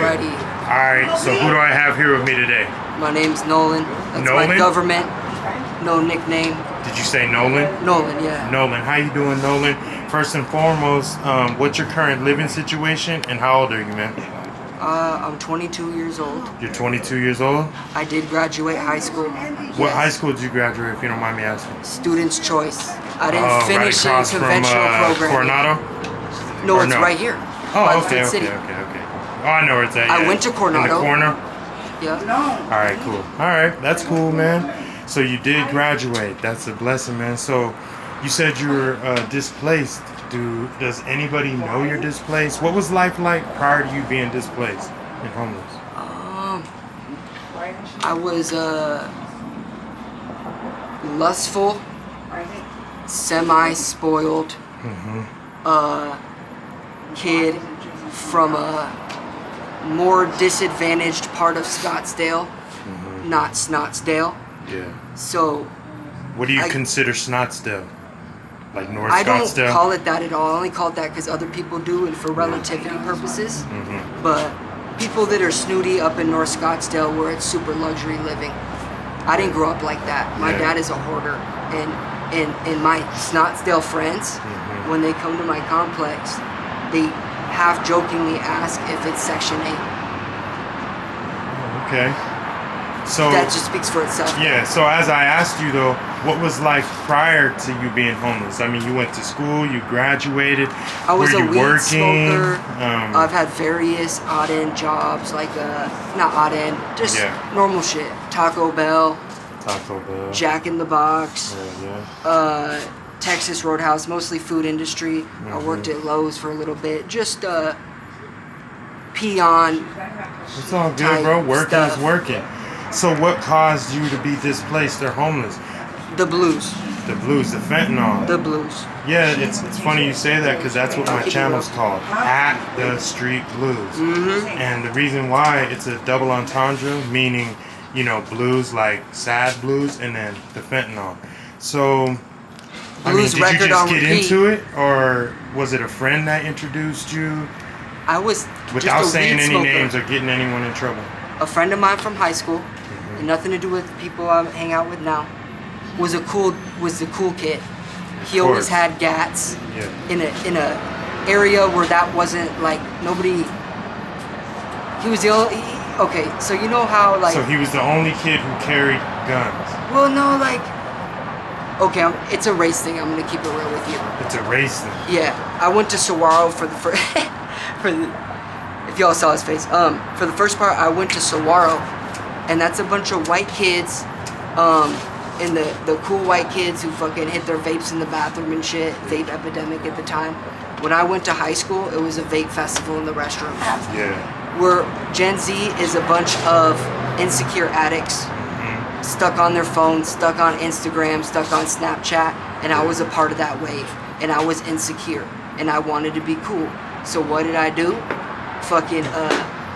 Alrighty. Alright, so who do I have here with me today? My name's Nolan. That's Nolan? my government. No nickname. Did you say Nolan? Nolan, yeah. Nolan, how you doing, Nolan? First and foremost, what's your current living situation and how old are you, man? I'm 22 years old. You're 22 years old? I did graduate high school. What high school did you graduate, if you don't mind me asking? Student's choice. I didn't finish right in across conventional from, programming. Coronado? No, Or it's no? right here. Oh, by the okay. Oh, I know where it's at. I yeah. went to Coronado. In the corner? Yeah. Alright, cool. Alright, that's cool, man. So you did graduate. That's a blessing, man. So you said you were displaced. Does anybody know you're displaced? What was life like prior to you being displaced and homeless? I was lustful, semi-spoiled kid from a more disadvantaged part of Scottsdale, not Snotsdale. Yeah. So What do you consider Snotsdale? Like North I don't Scottsdale? call it that at all. I only call it that because other people do and for relativity purposes. But people that are snooty up in North Scottsdale where it's super luxury living. I didn't grow up like that. My dad is a hoarder. And my Snotsdale friends, when they come to my complex, they half jokingly ask if it's Section 8. Okay. So That just speaks for itself. yeah, so as I asked you though, what was life prior to you being homeless? I mean, you went to school, you graduated. I was were a you weed working? smoker. I've had various odd-end jobs, like not odd-end, just normal shit. Taco Bell, Jack in the Box, Texas Roadhouse, mostly food industry. I worked at Lowe's for a little bit, just peon. It's all good, bro. Working is working. So what caused you to be displaced or homeless? The blues. The blues, the fentanyl. The blues. Yeah, it's funny you say that because that's what my channel's called, At the Street Blues. And the reason why, it's a double entendre, meaning, you know, blues like sad blues and then the fentanyl. So, I mean, did you just get into it or was it a friend that introduced you? I was Without just a saying weed any smoker. names or getting anyone in trouble. A friend of mine from high school, and nothing to do with the people I hang out with now, was the cool kid. He always had gats in a area where that wasn't like nobody. He was the only. Okay, so you know how like. So he was the only kid who carried guns. Well, no, like. Okay, it's a race thing. I'm gonna keep it real with you. It's a race thing. Yeah, I went to Saguaro for the first. If y'all saw his face, for the first part, I went to Saguaro, and that's a bunch of white kids, and the cool white kids who fucking hit their vapes in the bathroom and shit. Vape epidemic at the time. When I went to high school, it was a vape festival in the restrooms. Yeah. Where Gen Z is a bunch of insecure addicts, stuck on their phones, stuck on Instagram, stuck on Snapchat, and I was a part of that wave, and I was insecure, and I wanted to be cool. So what did I do? Fucking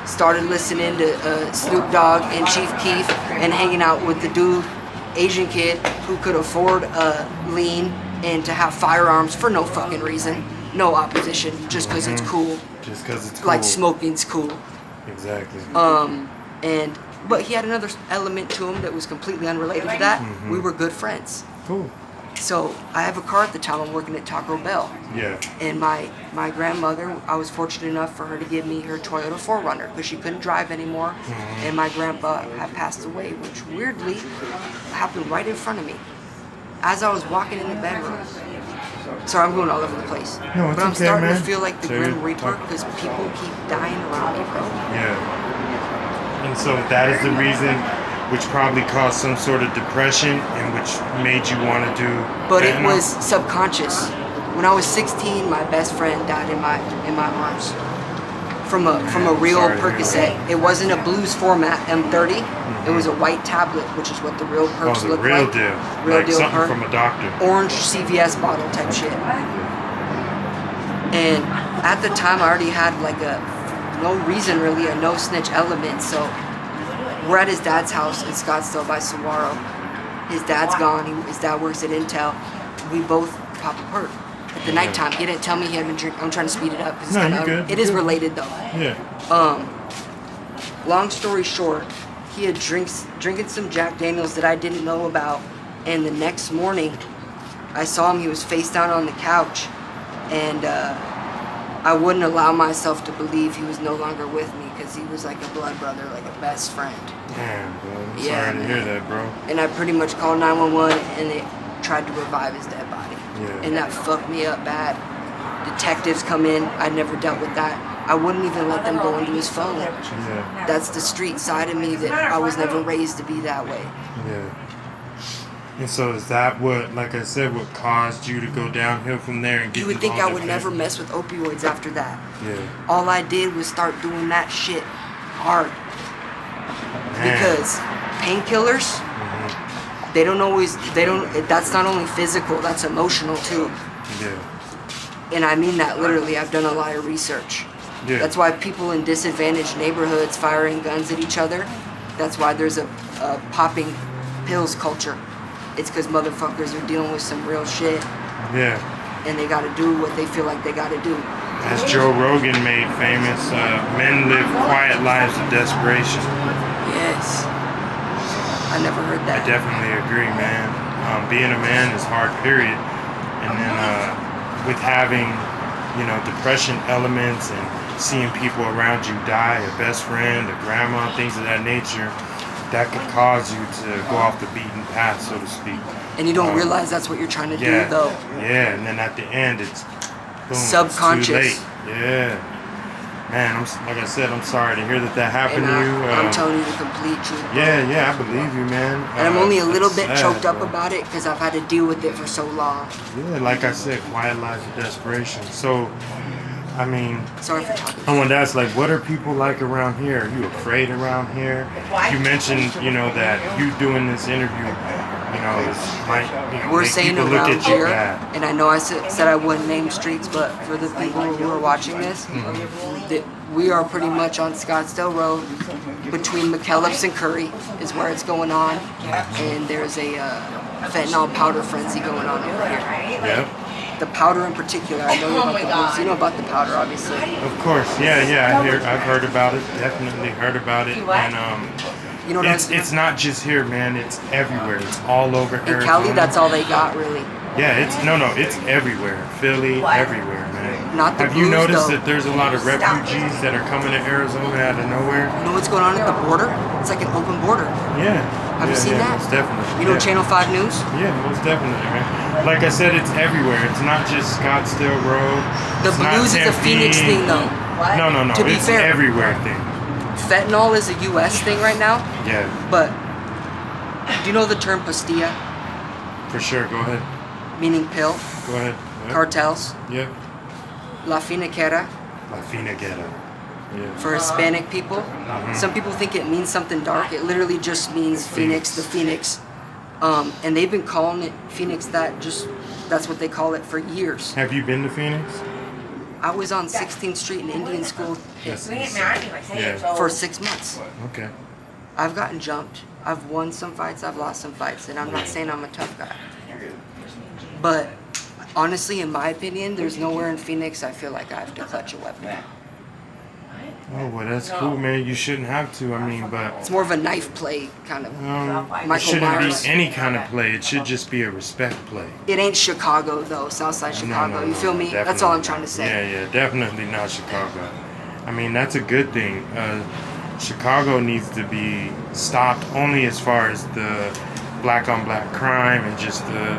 started listening to Snoop Dogg and Chief Keef and hanging out with the dude, Asian kid, who could afford lean and to have firearms for no fucking reason. No opposition, just because it's cool. Just because it's cool. Like smoking's cool. Exactly. But he had another element to him that was completely unrelated to that. We were good friends. Cool. So I have a car at the time. I'm working at Taco Bell. Yeah. And my grandmother, I was fortunate enough for her to give me her Toyota 4Runner because she couldn't drive anymore. And my grandpa had passed away, which weirdly happened right in front of me. As I was walking in the bedroom. Sorry, I'm going all over the place. No, it's but I'm okay, starting man. to feel like the Grim Reaper because people keep dying around me, bro. Yeah. And so that is the reason, which probably caused some sort of depression and which made you want to do But fentanyl? it was subconscious. When I was 16, my best friend died in my arms from a real Percocet. It wasn't a blues format M30. It was a white tablet, which is what the real perks look real like. deal. Real like deal. something from a doctor. Orange CVS bottle type shit. And at the time, I already had like no reason really, a no snitch element. So we're at his dad's house in Scottsdale by Saguaro. His dad's gone. His dad works at Intel. We both pop a perk. At the nighttime, he didn't tell me he had been drinking. I'm trying to speed it up because No, you're good. it is related though. Yeah. Long story short, he had drinking some Jack Daniels that I didn't know about, and the next morning, I saw him. He was face down on the couch, and I wouldn't allow myself to believe he was no longer with me because he was like a blood brother, like a best friend. Damn, bro. I'm sorry to hear that, bro. And I pretty much called 911, and they tried to revive his dead body. Yeah. And that fucked me up bad. Detectives come in. I never dealt with that. I wouldn't even let them go into his phone. Yeah. That's the street side of me that I was never raised to be that way. Yeah. And so is that what, like I said, what caused you to go downhill from there and get You would think involved I would in never fentanyl? mess with opioids after that. Yeah. All I did was start doing that shit hard. Man. Because painkillers, that's not only physical, that's emotional too. Yeah. And I mean that literally. I've done a lot of research. Yeah. That's why people in disadvantaged neighborhoods firing guns at each other, that's why there's a popping pills culture. It's because motherfuckers are dealing with some real shit. Yeah. And they gotta do what they feel like they gotta do. As Joe Rogan made famous, men live quiet lives of desperation. Yes. I never heard I that. definitely agree, man. Being a man is hard, period. And then with having, depression elements and seeing people around you die, a best friend, a grandma, things of that nature, that could cause you to go off the beaten path, so to speak. And you don't realize that's what you're trying to do, though. Yeah, and then at the end, it's boom, subconscious. It's too late. Yeah. Man, like I said, I'm sorry to hear that happened And to you. I'm telling you the complete truth. Yeah, I believe you, man. And I'm only a little that's bit sad, choked up bro. about it because I've had to deal with it for so long. Yeah, like I said, quiet lives of desperation. So, I mean, Sorry for talking. I wanted to ask, like, what are people like around here? Are you afraid around here? You mentioned, that you doing this interview, We're make saying people look around at you here, bad. and I know I said I wouldn't name streets, but for the people who are watching this, that we are pretty much on Scottsdale Road between McKellips and Curry is where it's going on, and there's a fentanyl powder frenzy going on over here. Yep. The powder in particular, I know about the blues. You know about the powder, obviously. Of course, yeah. I've heard about it. Definitely heard about it. And You know what it's not just here, man. It's everywhere. It's all over in Arizona. Cali, that's all they got, really. Yeah, it's everywhere. Philly, everywhere, man. Not the Have you blues, noticed though. that there's a lot of refugees that are coming to Arizona out of nowhere? You know what's going on at the border? It's like an open border. Yeah. Have you seen that? Most definitely. You know yeah. Channel 5 News? Yeah, most definitely, man. Like I said, it's everywhere. It's not just Scottsdale Road. The It's not blues is a Tempe. Phoenix thing, though. No. To be It's fair. everywhere thing. Fentanyl is a U.S. thing right now, Yeah, but do you know the term pastilla, for sure. Go ahead. meaning pill? Go ahead. Yeah. Cartels, Yep. La Finiquera La Finageta. Yeah. for Hispanic people. Mm-hmm. Some people think it means something dark. It literally just means Phoenix, the Phoenix. And they've been calling it Phoenix that's what they call it for years. Have you been to Phoenix? I was on 16th Street in Indian School Yeah. for 6 months. Okay. I've gotten jumped. I've won some fights, I've lost some fights, and I'm not saying I'm a tough guy. But honestly, in my opinion, there's nowhere in Phoenix I feel like I have to clutch a weapon. Oh, well, that's cool, man. You shouldn't have to. I mean, but It's more of a knife play, kind of. it Michael shouldn't Myers. be any kind of play. It should just be a respect play. It ain't Chicago, though, Southside Chicago. No, you feel me? That's all I'm trying to say. Yeah, definitely not Chicago. I mean, that's a good thing. Chicago needs to be stopped only as far as the black on black crime and just the,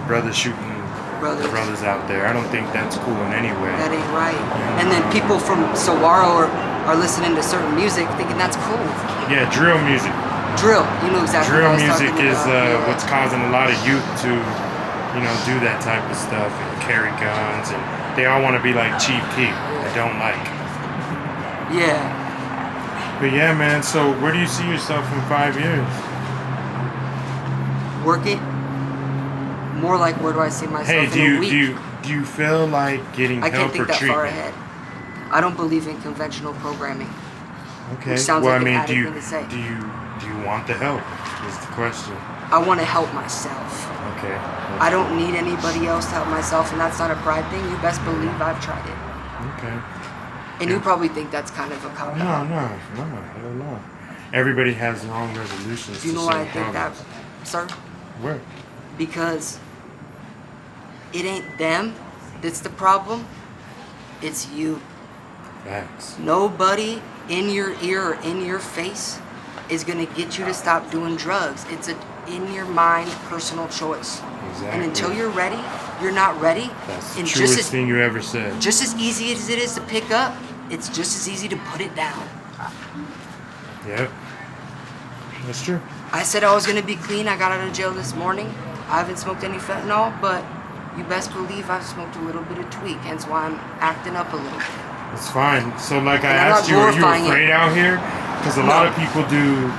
brothers shooting brothers out there. I don't think that's cool in any way. That ain't right. And then people from Saguaro are listening to certain music thinking that's cool. Yeah, drill music. Drill, you know exactly Drill what I was music talking is about. Yeah. what's causing a lot of youth to, do that type of stuff and carry guns, and they all want to be like Chief Keef. I don't like. Yeah. But yeah, man. So where do you see yourself in 5 years? Work it. More like where do I see myself Hey, in a week? do you feel like getting I can't help or think that treatment? far ahead. I don't believe in conventional programming. Okay. Which sounds well, like I mean, an do addict you thing to say. do you do you want the help? Is the question. I want to help myself. Okay. I don't need anybody else to help myself, and that's not a pride thing. You best believe I've tried it. Okay. And you probably think that's kind of a cop out. No, hell no. Everybody has their own resolutions. Do you know why I think that, sir? Where? Because it ain't them that's the problem. It's you. Facts. Nobody in your ear or in your face is gonna get you to stop doing drugs. It's a in your mind personal choice. Exactly. And until you're ready, you're not ready. That's the and truest thing you ever said. Just as easy as it is to pick up, it's just as easy to put it down. Yep. That's true. I said I was gonna be clean. I got out of jail this morning. I haven't smoked any fentanyl, but you best believe I've smoked a little bit of tweak, hence why I'm acting up a little bit. It's fine. So like I And I'm asked not you, are you glorifying afraid it. out here? Because a No. lot of people do,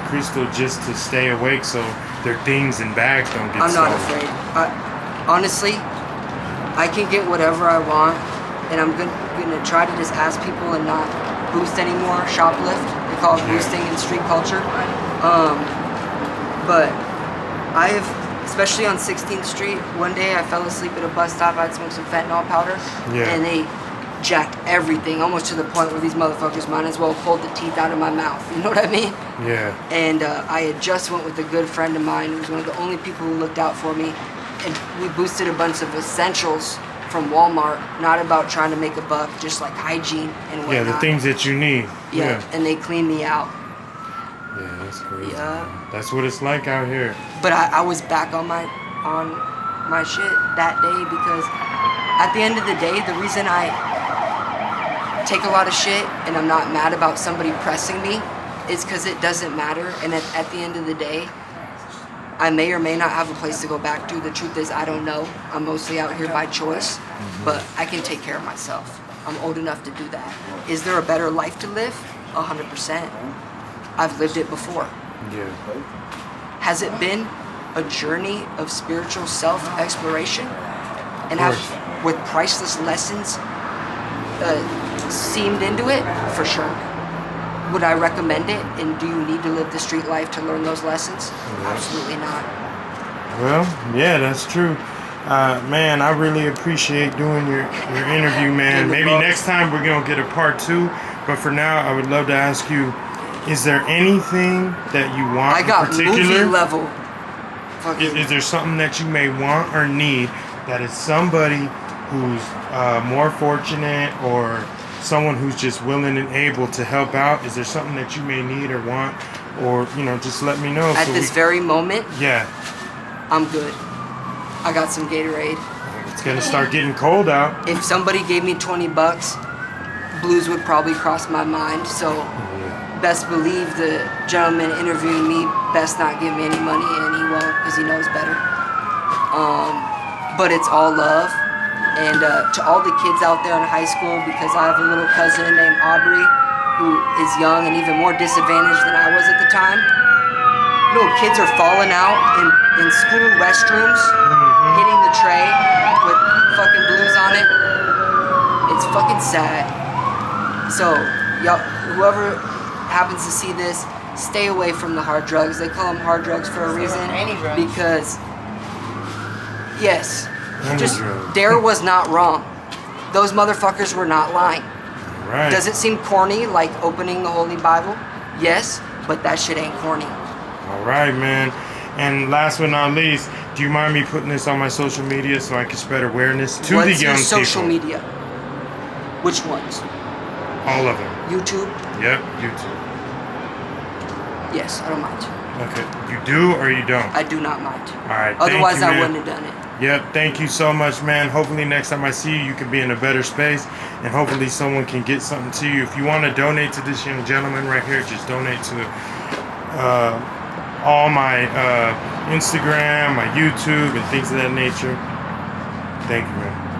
crystal just to stay awake so their things and bags don't get I'm not stolen. afraid. Honestly, I can get whatever I want, and I'm gonna try to just ask people and not boost anymore. Shoplift, they call it boosting in street culture. But I have, especially on 16th Street, one day I fell asleep at a bus stop. I'd smoked some fentanyl powder, and they jacked everything almost to the point where these motherfuckers might as well pulled the teeth out of my mouth. You know what I mean? Yeah. And I had just went with a good friend of mine who was one of the only people who looked out for me. And we boosted a bunch of essentials from Walmart, not about trying to make a buck, just like hygiene and whatnot. Yeah, the things that you need. Yeah, and they cleaned me out. Yeah, that's crazy. Yeah. Man. That's what it's like out here. But I was back on my shit that day because at the end of the day, the reason I take a lot of shit and I'm not mad about somebody pressing me is because it doesn't matter. And at the end of the day, I may or may not have a place to go back to. The truth is, I don't know. I'm mostly out here by choice, but I can take care of myself. I'm old enough to do that. Is there a better life to live? 100%. I've lived it before. Yeah. Has it been a journey of spiritual self-exploration? And with priceless lessons seamed into it? For sure. Would I recommend it? And do you need to live the street life to learn those lessons? Absolutely not. Well, yeah, that's true. Man, I really appreciate doing your interview, man. Maybe next time we're going to get a part 2. But for now, I would love to ask you, is there anything that you want I got in particular? movie level. Is there something that you may want or need that is somebody who's more fortunate or someone who's just willing and able to help out? Is there something that you may need or want, or just let me know. At this very moment, yeah, I'm good. I got some Gatorade. It's gonna start getting cold out. If somebody gave me $20, blues would probably cross my mind. So best believe the gentleman interviewing me best not give me any money, and he won't because he knows better. But it's all love. And to all the kids out there in high school, because I have a little cousin named Aubrey who is young and even more disadvantaged than I was at the time. Little kids are falling out in school restrooms, hitting the tray with fucking blues on it. It's fucking sad. So, y'all, whoever happens to see this, stay away from the hard drugs. They call them hard drugs for a reason. Because, yes, Dare was not wrong. Those motherfuckers were not lying. Right. Does it seem corny, like opening the Holy Bible? Yes, but that shit ain't corny. All right, man. And last but not least, do you mind me putting this on my social media so I can spread awareness to the young people? What's your social media? Which ones? All of them. YouTube? Yep, YouTube. Yes, I don't mind. Okay. You do or you don't? I do not mind. All right. Otherwise, thank you, I man. wouldn't have done it. Yep, thank you so much, man. Hopefully next time I see you, you can be in a better space, and hopefully someone can get something to you. If you want to donate to this young gentleman right here, just donate to all my Instagram, my YouTube, and things of that nature. Thank you, man.